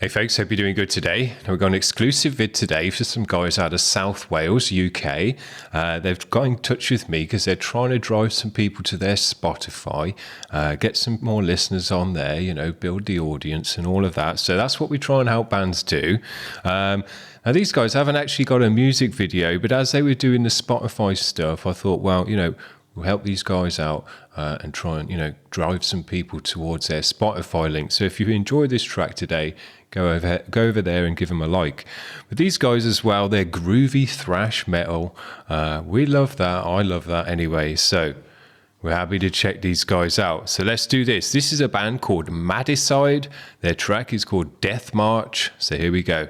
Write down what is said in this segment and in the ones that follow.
Hey folks, hope you're doing good today. Now we've got an exclusive vid today for some guys out of South Wales, UK. They've got in touch with me because they're trying to drive some people to their Spotify, get some more listeners on there, you know, build the audience and all of that. So that's what we try and help bands do. Now these guys haven't actually got a music video, but as they were doing the Spotify stuff, I thought, well, you know, we'll help these guys out and try and, you know, drive some people towards their Spotify link. So if you enjoy this track today, go over there and give them a like. But these guys as well, they're groovy thrash metal. We love that. I love that anyway. So we're happy to check these guys out. So let's do this. This is a band called Madicide. Their track is called Death March. So here we go.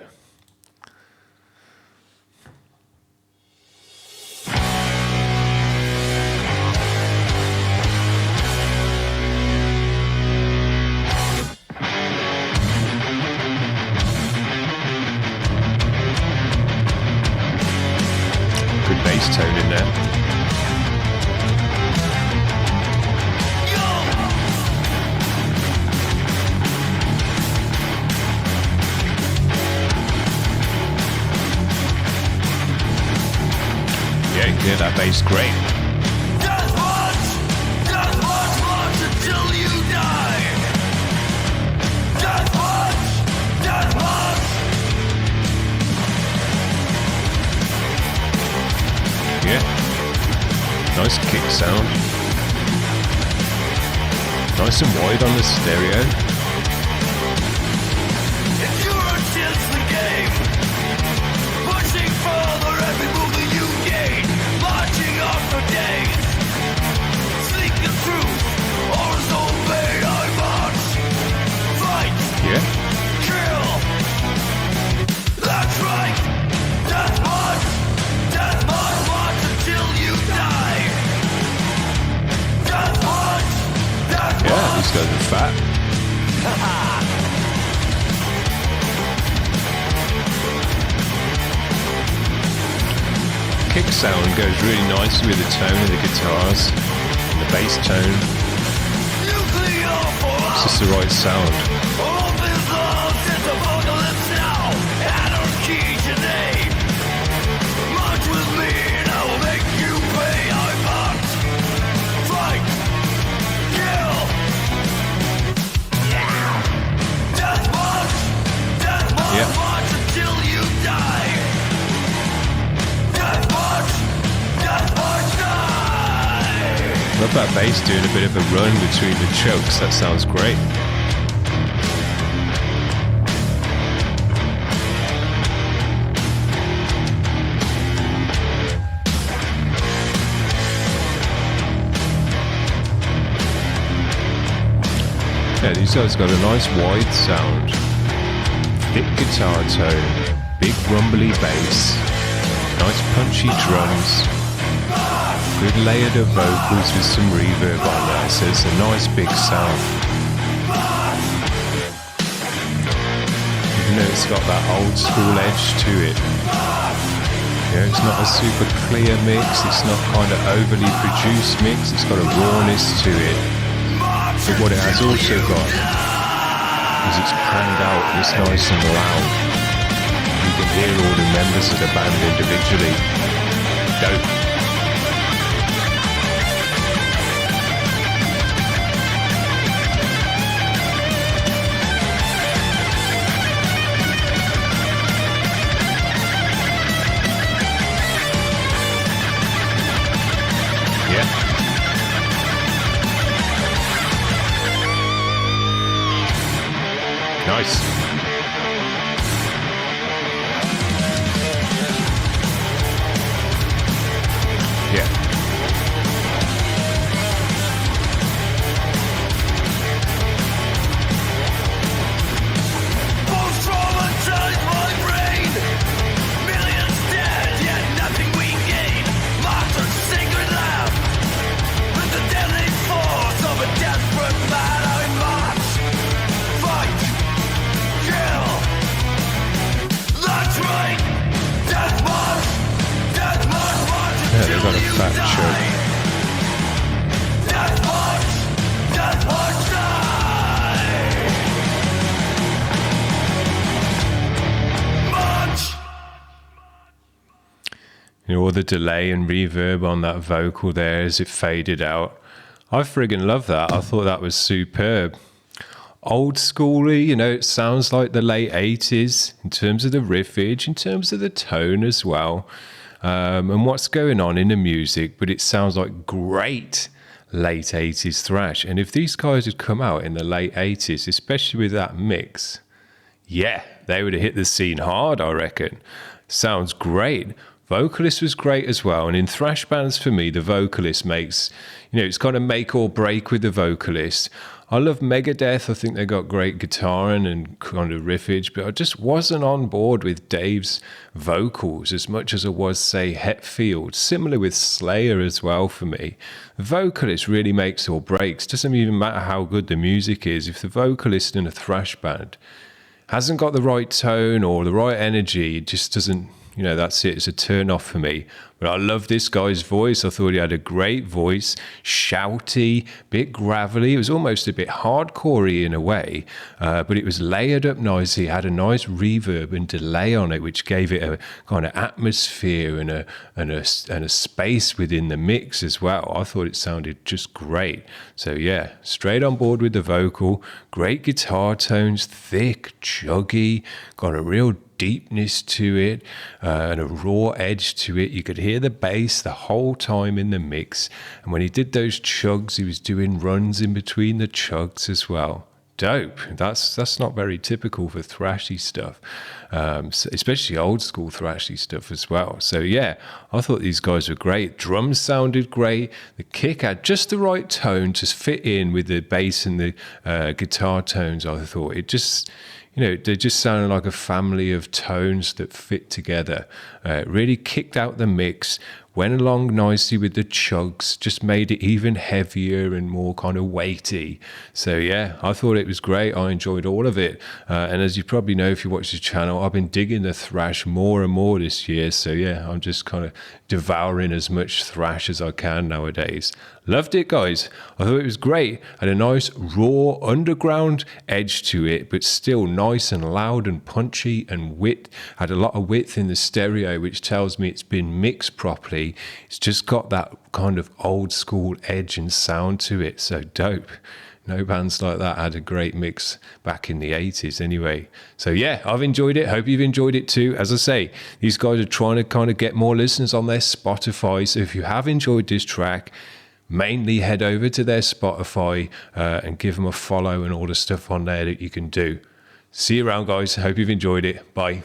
Good bass tone in there. Yeah, you can hear that bass great. Death march until you die. Death march. Yeah. Nice kick sound. Nice and wide on the stereo. Endurance is the game. Pushing further every move that you gain. Marching on for days. Seek the truth or disobey. I march. Fight. Yeah. Kill. That's right. Death march. March until you die. Death march. Yeah, these guys are fat. Kick sound goes really nicely with the tone of the guitars and the bass tone. Nuclear for It's us. just the right sound. All this love is apocalypse now. Anarchy today. March with me and I will make you pay. I march. Fight. Kill. Yeah. Death march. Yeah. March until you die. Death march. Die. Love that bass doing a bit of a run between the chokes. That sounds great. Yeah, these guys got a nice wide sound, thick guitar tone, big rumbly bass, nice punchy drums, good layered of vocals with some reverb on there, so it's a nice big sound. Even though it's got that old school edge to it. Yeah, it's not a super clear mix, it's not kind of overly produced mix, it's got a rawness to it. But what it has also got is it's panned out, it's nice and loud. You can hear all the members of the band individually. Dope. Yeah. Nice. Yeah. Most traumatized my brain. Millions dead, yet nothing we gain. Martyrs sacred lamb. With the deadly force of a desperate man, I march. Fight. Kill. That's right. Death march. March Yeah, they've got a until you fat die. choke. Death march. Die. all the delay and reverb on that vocal there as it faded out. I friggin' love that. I thought that was superb. Old schooly, it sounds like the late 80s in terms of the riffage, in terms of the tone as well, and what's going on in the music, but it sounds like great late 80s thrash. And if these guys had come out in the late 80s, especially with that mix, yeah, they would have hit the scene hard, I reckon. Sounds great. Vocalist was great as well. And in thrash bands, for me, the vocalist makes, it's kind of make or break with the vocalist. I love Megadeth. I think they got great guitar and kind of riffage, but I just wasn't on board with Dave's vocals as much as I was, say, Hetfield. Similar with Slayer as well for me. The vocalist really makes or breaks. Doesn't even matter how good the music is. If the vocalist in a thrash band hasn't got the right tone or the right energy, it just doesn't, that's it. It's a turn off for me. But I love this guy's voice. I thought he had a great voice, shouty, bit gravelly. It was almost a bit hardcorey in a way, but it was layered up nicely. It had a nice reverb and delay on it, which gave it a kind of atmosphere and a space within the mix as well. I thought it sounded just great. So yeah, straight on board with the vocal. Great guitar tones, thick, chuggy, got a real deepness to it and a raw edge to it. You could hear the bass the whole time in the mix, and when he did those chugs, he was doing runs in between the chugs as well. Dope. That's not very typical for thrashy stuff, especially old school thrashy stuff as well. So yeah, I thought these guys were great. Drums sounded great. The kick had just the right tone to fit in with the bass and the guitar tones. I thought it just, they just sounded like a family of tones that fit together. It really kicked out the mix, went along nicely with the chugs, just made it even heavier and more kind of weighty. So yeah, I thought it was great. I enjoyed all of it. And as you probably know, if you watch the channel, I've been digging the thrash more and more this year. So yeah, I'm just kind of devouring as much thrash as I can nowadays. Loved it, guys. I thought it was great. Had a nice raw underground edge to it, but still nice and loud and punchy and width. Had a lot of width in the stereo, which tells me it's been mixed properly. It's just got that kind of old school edge and sound to it. So dope. No bands like that had a great mix back in the 80s anyway. So yeah, I've enjoyed it. Hope you've enjoyed it too. As I say, these guys are trying to kind of get more listeners on their Spotify. So if you have enjoyed this track, mainly head over to their Spotify and give them a follow and all the stuff on there that you can do. See you around, guys. Hope you've enjoyed it. Bye.